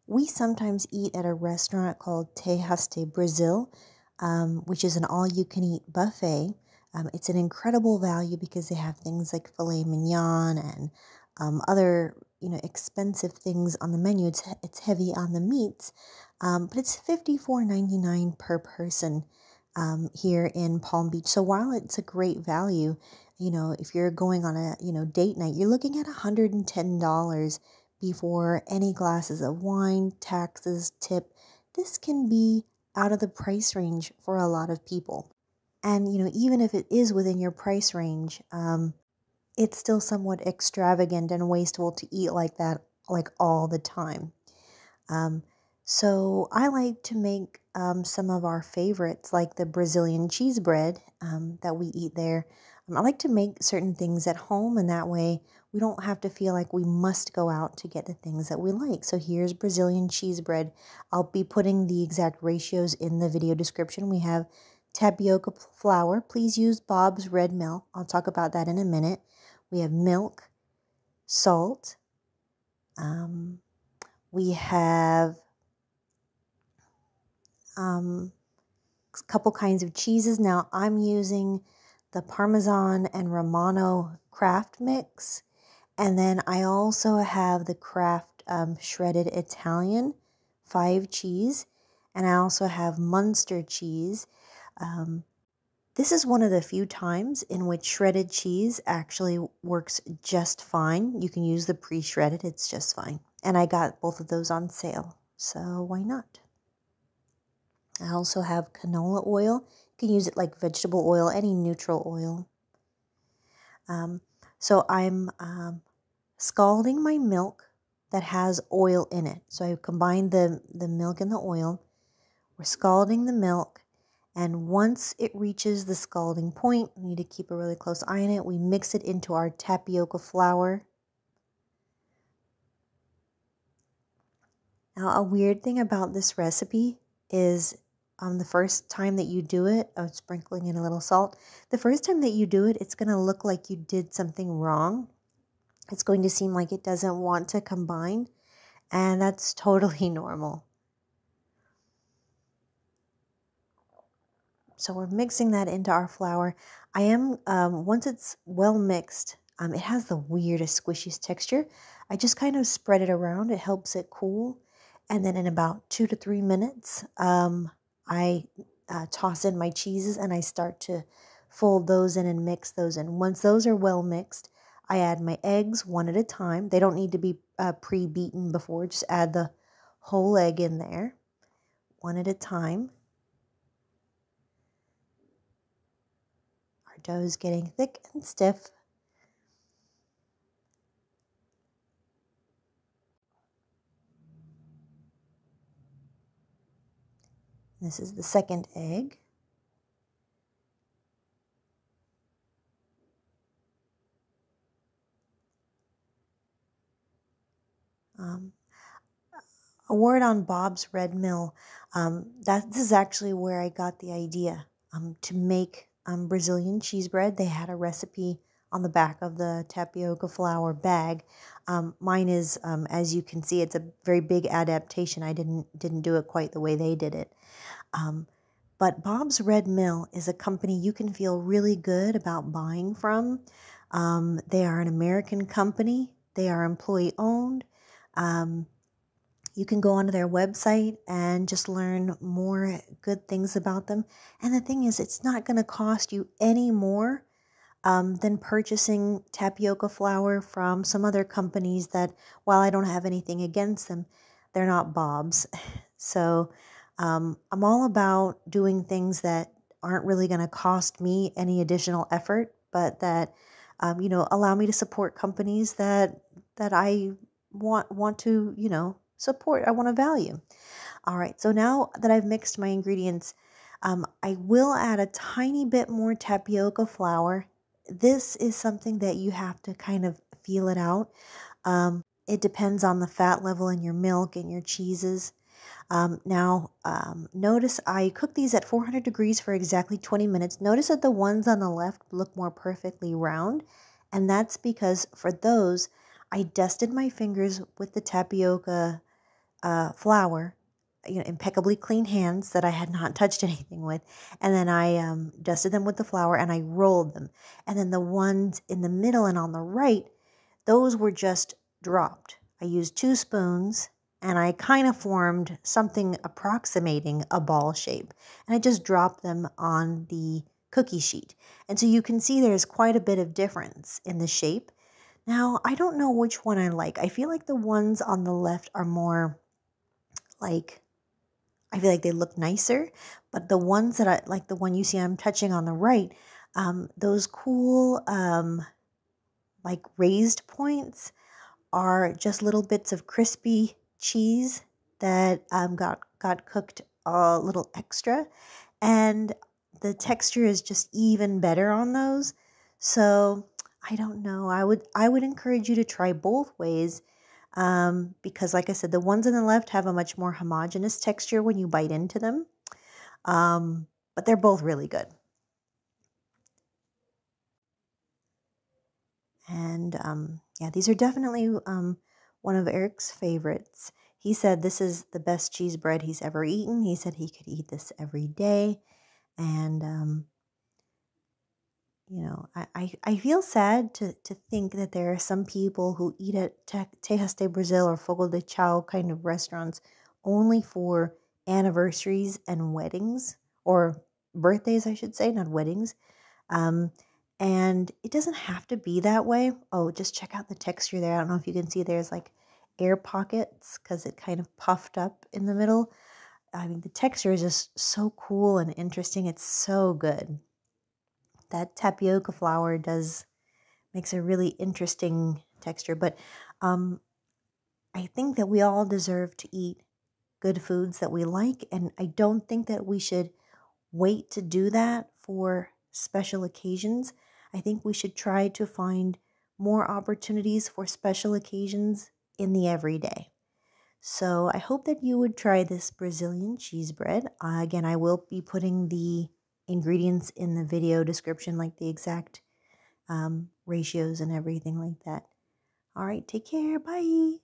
we sometimes eat at a restaurant called Tejas Brazil, which is an all-you-can-eat buffet. It's an incredible value because they have things like filet mignon and other expensive things on the menu. It's heavy on the meats, but it's $54.99 per person here in Palm Beach. So while it's a great value, if you're going on a date night, you're looking at $110 before any glasses of wine, taxes, tip. This can be out of the price range for a lot of people. And even if it is within your price range, it's still somewhat extravagant and wasteful to eat like that, like all the time. So I like to make some of our favorites, like the Brazilian cheese bread that we eat there. I like to make certain things at home, and that way we don't have to feel like we must go out to get the things that we like. So here's Brazilian cheese bread. I'll be putting the exact ratios in the video description. We have tapioca flour. Please use Bob's Red Mill. I'll talk about that in a minute. We have milk, salt. We have a couple kinds of cheeses. Now I'm using the Parmesan and Romano Kraft mix. And then I also have the Kraft shredded Italian 5 cheese. And I also have Muenster cheese. This is one of the few times in which shredded cheese actually works just fine. You can use the pre-shredded, it's just fine. And I got both of those on sale, so why not? I also have canola oil. You can use it like vegetable oil, any neutral oil. So I'm scalding my milk that has oil in it. So I combined the milk and the oil. We're scalding the milk. And once it reaches the scalding point, we need to keep a really close eye on it. We mix it into our tapioca flour. Now, a weird thing about this recipe is the first time that you do it, sprinkling in a little salt, the first time that you do it, it's going to look like you did something wrong. It's going to seem like it doesn't want to combine, and that's totally normal. So we're mixing that into our flour. I am, once it's well mixed, it has the weirdest squishy texture. I just kind of spread it around. It helps it cool. And then in about 2 to 3 minutes, I toss in my cheeses and I start to fold those in and mix those in. Once those are well mixed, I add my eggs one at a time. They don't need to be pre-beaten before. Just add the whole egg in there, one at a time. Dough is getting thick and stiff. This is the second egg. A word on Bob's Red Mill. This is actually where I got the idea to make Brazilian cheese bread. They had a recipe on the back of the tapioca flour bag. Mine is, as you can see, it's a very big adaptation. I didn't do it quite the way they did it. But Bob's Red Mill is a company you can feel really good about buying from. They are an American company. They are employee owned. You can go onto their website and just learn more good things about them. And the thing is, it's not going to cost you any more than purchasing tapioca flour from some other companies that, while I don't have anything against them, they're not Bob's. So I'm all about doing things that aren't really going to cost me any additional effort, but that, allow me to support companies that I want to, support, I want to value. All right, so now that I've mixed my ingredients, I will add a tiny bit more tapioca flour. This is something that you have to kind of feel it out. It depends on the fat level in your milk and your cheeses. Notice I cook these at 400 degrees for exactly 20 minutes. Notice that the ones on the left look more perfectly round, and that's because for those, I dusted my fingers with the tapioca flour, impeccably clean hands that I had not touched anything with. And then I dusted them with the flour and I rolled them. And then the ones in the middle and on the right, those were just dropped. I used 2 spoons and I kind of formed something approximating a ball shape. And I just dropped them on the cookie sheet. And so you can see there's quite a bit of difference in the shape. Now, I don't know which one I like. I feel like the ones on the left are more like, I feel like they look nicer, but the ones that I like, the one you see I'm touching on the right, those cool, like raised points are just little bits of crispy cheese that got cooked a little extra, and the texture is just even better on those. So I don't know. I would encourage you to try both ways. Because like I said, the ones on the left have a much more homogeneous texture when you bite into them. But they're both really good. And yeah, these are definitely one of Eric's favorites. He said this is the best cheese bread he's ever eaten. He said he could eat this every day. And I feel sad to think that there are some people who eat at Tejas de Brazil or Fogo de Chao kind of restaurants only for anniversaries and weddings, or birthdays, I should say, not weddings. Um, and it doesn't have to be that way. Oh, just check out the texture there. I don't know if you can see there's like air pockets because it kind of puffed up in the middle. I mean, the texture is just so cool and interesting. It's so good. That tapioca flour makes a really interesting texture. But I think that we all deserve to eat good foods that we like, and I don't think that we should wait to do that for special occasions. I think we should try to find more opportunities for special occasions in the everyday. So I hope that you would try this Brazilian cheese bread. Again, I will be putting the ingredients in the video description, like the exact ratios and everything like that. All right, take care. Bye.